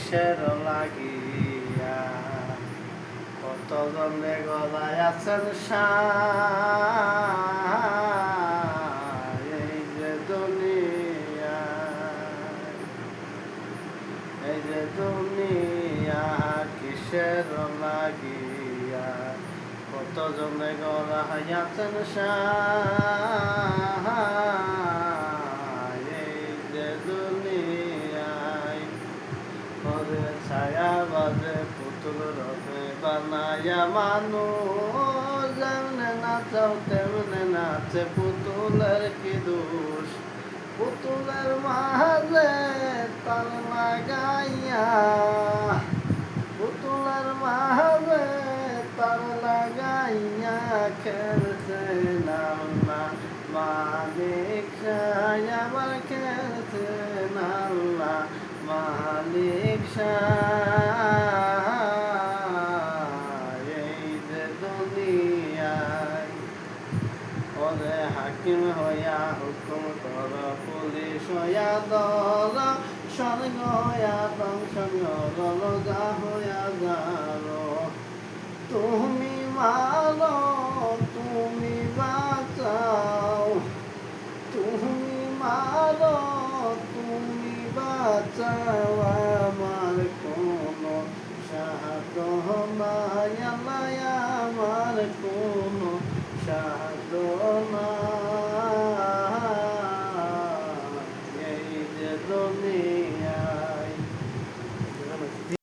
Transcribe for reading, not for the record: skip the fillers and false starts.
কিসের লাগিয়া কত জনে গলায় আছেন সাই এই যে দুনিয়া কিসের লাগিয়া কত জনে গলায় আছেন সাই এই যে দুনিয়ায় ওরে ছায়া বাজে পুতুল রবে বানায়া মানুষ যেমনে নাচাও তেমনে নাচে পুতুলের কি দোষ পুতুলের মাঝে তাল লাগাইয়া পুতুলের মাঝে তাল লাগাইয়া খেলছে নাল্লা মালিক সাই আবার খেলছে নাল্লা মালিক সাই এই যে দুনিয়ায় ওরে হাকিম হইয়া হুকুম কর পুলিশ হইয়া দল স্বর্গ হইয়া ধ্বংস যা হইয়া যার তুমি মা